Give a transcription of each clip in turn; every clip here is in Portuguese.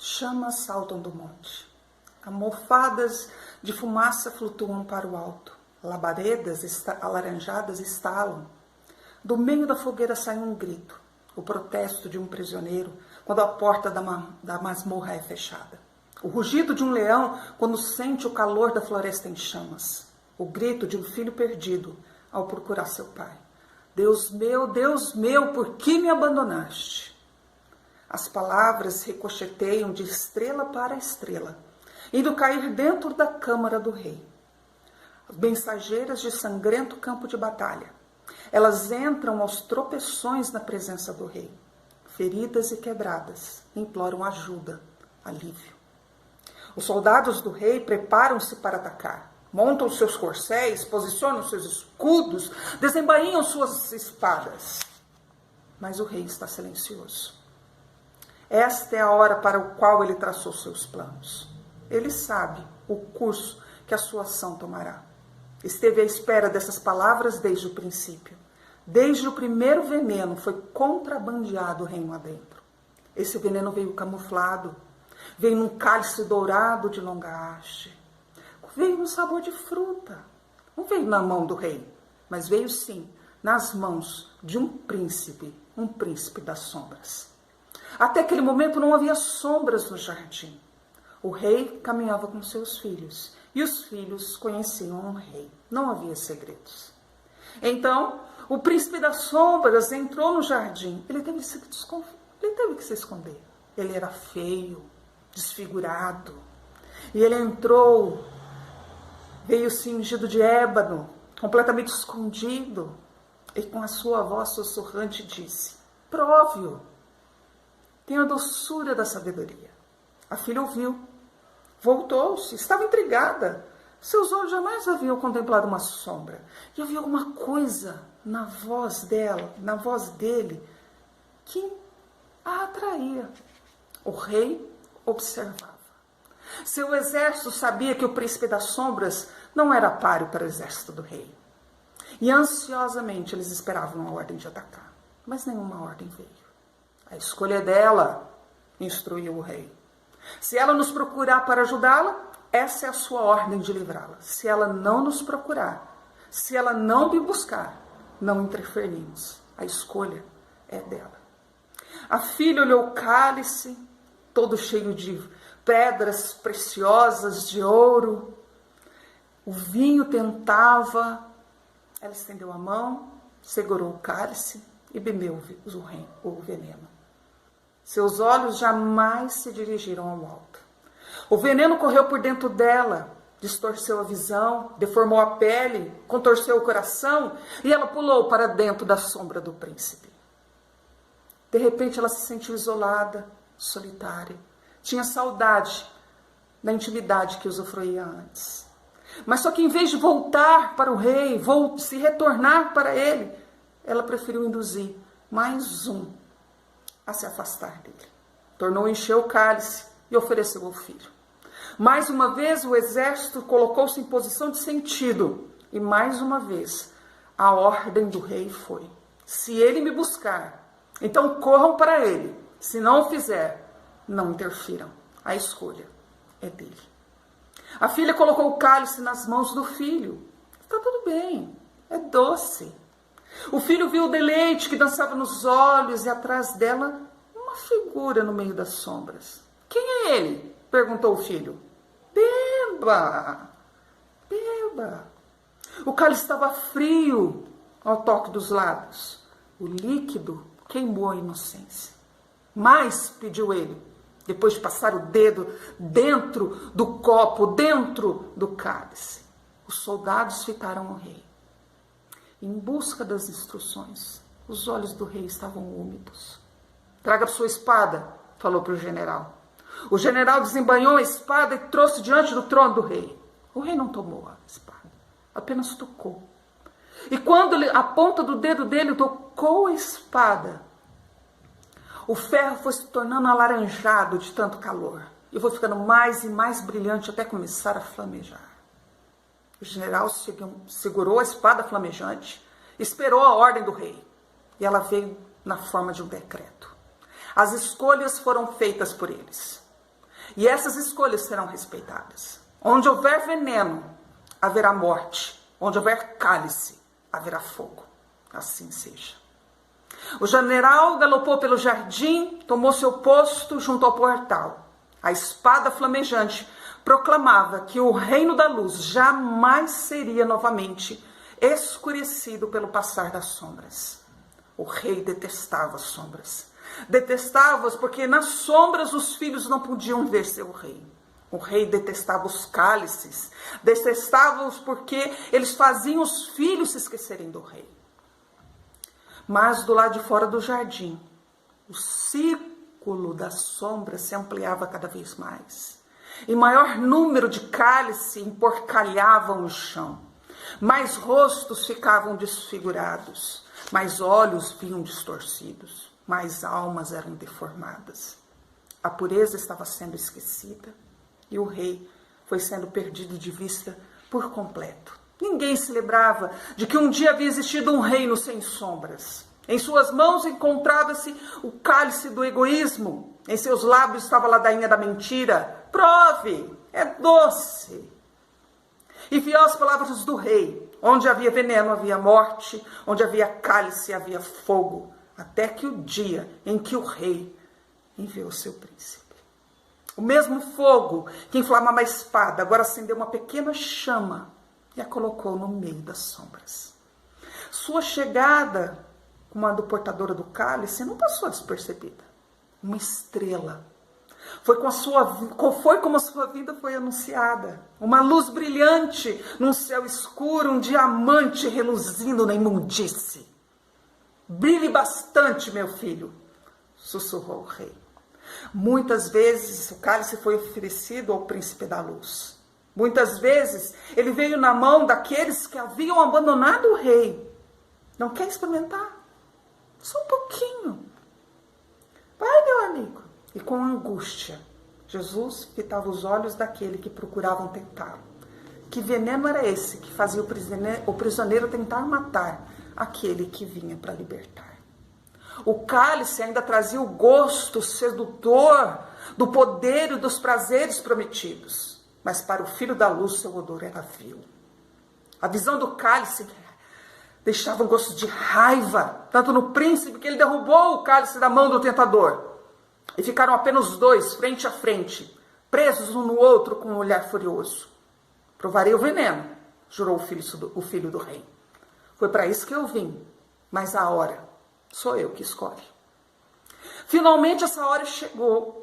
Chamas saltam do monte. Almofadas de fumaça flutuam para o alto. Labaredas alaranjadas estalam. Do meio da fogueira sai um grito, o protesto de um prisioneiro quando a porta da masmorra é fechada. O rugido de um leão quando sente o calor da floresta em chamas. O grito de um filho perdido ao procurar seu pai. Deus meu, por que me abandonaste? As palavras ricocheteiam de estrela para estrela, indo cair dentro da câmara do rei. Mensageiras de sangrento campo de batalha. Elas entram aos tropeções na presença do rei. Feridas e quebradas, imploram ajuda, alívio. Os soldados do rei preparam-se para atacar. Montam seus corcéis, posicionam seus escudos, desembainham suas espadas. Mas o rei está silencioso. Esta é a hora para o qual ele traçou seus planos. Ele sabe o curso que a sua ação tomará. Esteve à espera dessas palavras desde o princípio. Desde o primeiro veneno foi contrabandeado o reino adentro. Esse veneno veio camuflado, veio num cálice dourado de longa haste. Veio no sabor de fruta. Não veio na mão do rei, mas veio sim nas mãos de um príncipe das sombras. Até aquele momento não havia sombras no jardim. O rei caminhava com seus filhos e os filhos conheciam o rei. Não havia segredos. Então, o príncipe das sombras entrou no jardim. Ele teve que se esconder. Ele era feio, desfigurado. E ele entrou, veio cingido de ébano, completamente escondido. E com a sua voz sussurrante disse: prove-o. Tenha a doçura da sabedoria. A filha ouviu. Voltou-se, estava intrigada. Seus olhos jamais haviam contemplado uma sombra. E havia alguma coisa na voz dela, na voz dele, que a atraía. O rei observava. Seu exército sabia que o príncipe das sombras não era páreo para o exército do rei. E ansiosamente eles esperavam a ordem de atacar. Mas nenhuma ordem veio. A escolha é dela, instruiu o rei. Se ela nos procurar para ajudá-la, essa é a sua ordem de livrá-la. Se ela não nos procurar, se ela não me buscar, não interferimos. A escolha é dela. A filha olhou o cálice, todo cheio de pedras preciosas, de ouro. O vinho tentava. Ela estendeu a mão, segurou o cálice e bebeu o veneno. Seus olhos jamais se dirigiram ao alto. O veneno correu por dentro dela, distorceu a visão, deformou a pele, contorceu o coração e ela pulou para dentro da sombra do príncipe. De repente ela se sentiu isolada, solitária. Tinha saudade da intimidade que usufruía antes. Mas só que em vez de voltar para o rei, se retornar para ele, ela preferiu induzir mais um a se afastar dele. Tornou a encher o cálice e ofereceu ao filho. Mais uma vez o exército colocou-se em posição de sentido. E mais uma vez a ordem do rei foi: se ele me buscar, então corram para ele. Se não o fizer, não interfiram. A escolha é dele. A filha colocou o cálice nas mãos do filho. Está tudo bem, é doce. O filho viu o deleite que dançava nos olhos e atrás dela uma figura no meio das sombras. Quem é ele? Perguntou o filho. Beba, beba. O cálice estava frio ao toque dos lábios. O líquido queimou a inocência. Mais, pediu ele, depois de passar o dedo dentro do copo, dentro do cálice. Os soldados fitaram o rei. Em busca das instruções, os olhos do rei estavam úmidos. Traga sua espada, falou para o general. O general desembainhou a espada e trouxe diante do trono do rei. O rei não tomou a espada, apenas tocou. E quando a ponta do dedo dele tocou a espada, o ferro foi se tornando alaranjado de tanto calor. E foi ficando mais e mais brilhante até começar a flamejar. O general segurou a espada flamejante, esperou a ordem do rei. E ela veio na forma de um decreto. As escolhas foram feitas por eles. E essas escolhas serão respeitadas. Onde houver veneno, haverá morte. Onde houver cálice, haverá fogo. Assim seja. O general galopou pelo jardim, tomou seu posto junto ao portal. A espada flamejante proclamava que o reino da luz jamais seria novamente escurecido pelo passar das sombras. O rei detestava as sombras. Detestava-as porque nas sombras os filhos não podiam ver seu rei. O rei detestava os cálices. Detestava-os porque eles faziam os filhos se esquecerem do rei. Mas do lado de fora do jardim, o círculo das sombras se ampliava cada vez mais. E maior número de cálice emporcalhavam o chão. Mais rostos ficavam desfigurados. Mais olhos vinham distorcidos. Mais almas eram deformadas. A pureza estava sendo esquecida. E o rei foi sendo perdido de vista por completo. Ninguém se lembrava de que um dia havia existido um reino sem sombras. Em suas mãos encontrava-se o cálice do egoísmo. Em seus lábios estava a ladainha da mentira. Prove, é doce. E fiel às palavras do rei. Onde havia veneno, havia morte. Onde havia cálice, havia fogo. Até que o dia em que o rei enviou seu príncipe. O mesmo fogo que inflamava a espada agora acendeu uma pequena chama e a colocou no meio das sombras. Sua chegada, como a do portadora do cálice, não passou despercebida. Uma estrela. Foi como a sua vida foi anunciada. Uma luz brilhante num céu escuro, um diamante reluzindo na imundície. Brilhe bastante, meu filho, sussurrou o rei. Muitas vezes o cálice foi oferecido ao príncipe da luz. Muitas vezes ele veio na mão daqueles que haviam abandonado o rei. Não quer experimentar? Só um pouquinho. Vai, meu amigo. E com angústia, Jesus fitava os olhos daquele que procuravam tentá-lo. Que veneno era esse que fazia o prisioneiro tentar matar aquele que vinha para libertar? O cálice ainda trazia o gosto sedutor do poder e dos prazeres prometidos. Mas para o filho da luz, seu odor era vil. A visão do cálice deixava um gosto de raiva, tanto no príncipe que ele derrubou o cálice da mão do tentador. E ficaram apenas os dois, frente a frente, presos um no outro com um olhar furioso. Provarei o veneno, jurou o filho do rei. Foi para isso que eu vim, mas a hora sou eu que escolhe. Finalmente essa hora chegou.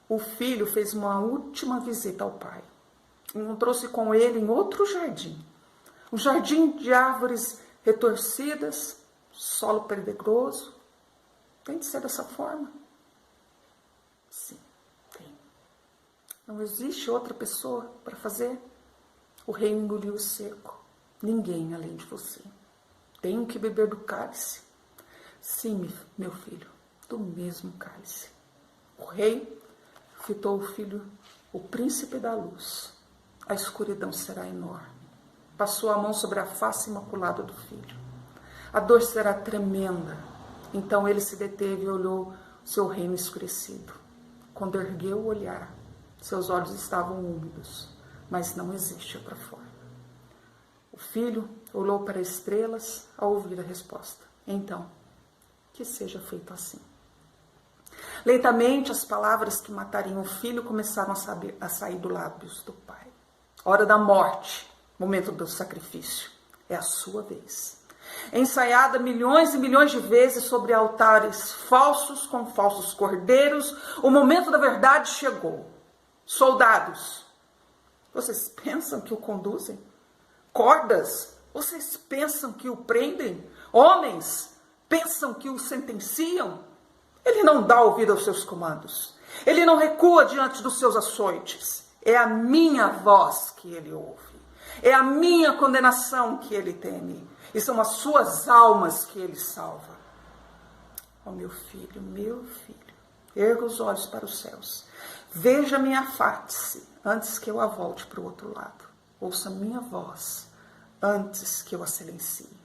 O filho fez uma última visita ao pai. Encontrou-se com ele em outro jardim. Um jardim de árvores retorcidas, solo pedregoso. Tem de ser dessa forma? Sim, tem. Não existe outra pessoa para fazer? O rei engoliu o seco. Ninguém além de você. Tenho que beber do cálice. Sim, meu filho, do mesmo cálice. O rei fitou o filho, o príncipe da luz. A escuridão será enorme. Passou a mão sobre a face imaculada do filho. A dor será tremenda. Então ele se deteve e olhou seu reino escurecido. Quando ergueu o olhar, seus olhos estavam úmidos, mas não existe outra forma. O filho olhou para as estrelas ao ouvir a resposta. Então, que seja feito assim. Lentamente, as palavras que matariam o filho começaram a sair dos lábios do pai. Hora da morte, momento do sacrifício. É a sua vez. Ensaiada milhões e milhões de vezes sobre altares falsos com falsos cordeiros, o momento da verdade chegou. Soldados, vocês pensam que o conduzem? Cordas, vocês pensam que o prendem? Homens, pensam que o sentenciam? Ele não dá ouvido aos seus comandos. Ele não recua diante dos seus açoites. É a minha voz que ele ouve. É a minha condenação que ele teme. E são as suas almas que ele salva. Ó meu filho, erga os olhos para os céus. Veja minha face antes que eu a volte para o outro lado. Ouça minha voz antes que eu a silencie.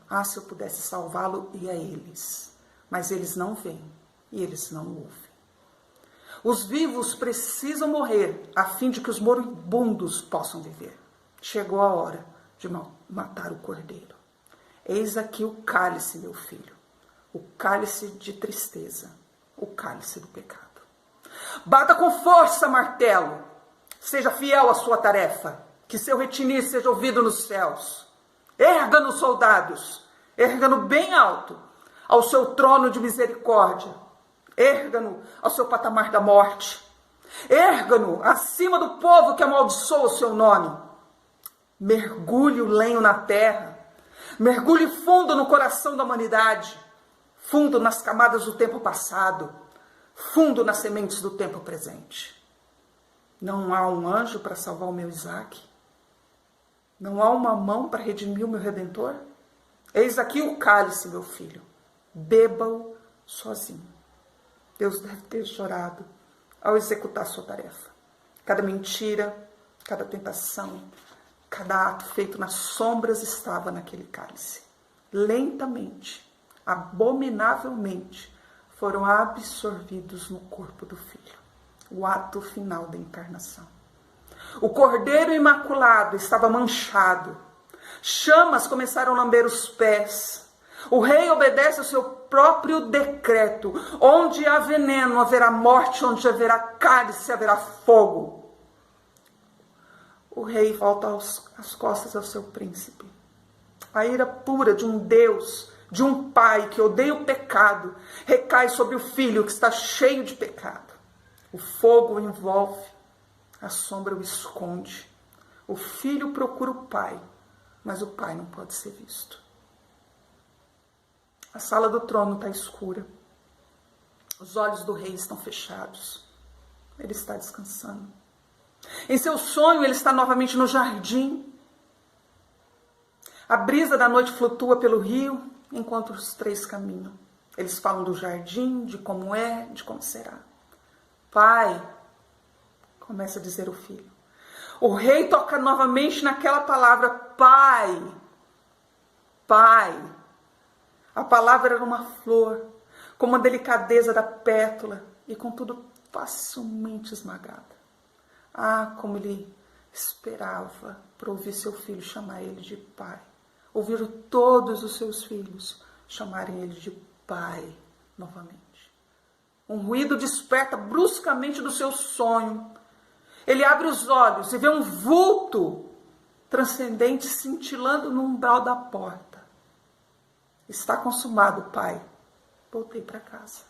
Ah, se eu pudesse salvá-lo e a eles. Mas eles não veem e eles não ouvem. Os vivos precisam morrer a fim de que os moribundos possam viver. Chegou a hora de matar o cordeiro. Eis aqui o cálice, meu filho, o cálice de tristeza, o cálice do pecado. Bata com força, martelo. Seja fiel à sua tarefa. Que seu retinir seja ouvido nos céus. Erga-no, soldados. Erga-no bem alto ao seu trono de misericórdia. Erga-no ao seu patamar da morte. Erga-no acima do povo que amaldiçoa o seu nome. Mergulhe o lenho na terra. Mergulhe fundo no coração da humanidade. Fundo nas camadas do tempo passado. Fundo nas sementes do tempo presente. Não há um anjo para salvar o meu Isaac? Não há uma mão para redimir o meu Redentor? Eis aqui o cálice, meu filho. Beba-o sozinho. Deus deve ter chorado ao executar sua tarefa. Cada mentira, cada tentação, cada ato feito nas sombras estava naquele cálice. Lentamente, abominavelmente, foram absorvidos no corpo do Filho. O ato final da encarnação. O Cordeiro Imaculado estava manchado. Chamas começaram a lamber os pés. O rei obedece ao seu próprio decreto. Onde há veneno, haverá morte. Onde haverá cálice, haverá fogo. O rei volta às costas ao seu príncipe. A ira pura de um Deus, de um pai que odeia o pecado, recai sobre o filho que está cheio de pecado. O fogo o envolve, a sombra o esconde. O filho procura o pai, mas o pai não pode ser visto. A sala do trono está escura. Os olhos do rei estão fechados. Ele está descansando. Em seu sonho, ele está novamente no jardim. A brisa da noite flutua pelo rio, enquanto os três caminham. Eles falam do jardim, de como é, de como será. Pai, começa a dizer o filho. O rei toca novamente naquela palavra, pai. Pai. A palavra era uma flor, com uma delicadeza da pétala e contudo facilmente esmagada. Ah, como ele esperava para ouvir seu filho chamar ele de pai. Ouvir todos os seus filhos chamarem ele de pai novamente. Um ruído desperta bruscamente do seu sonho. Ele abre os olhos e vê um vulto transcendente cintilando no umbral da porta. Está consumado, pai. Voltei para casa.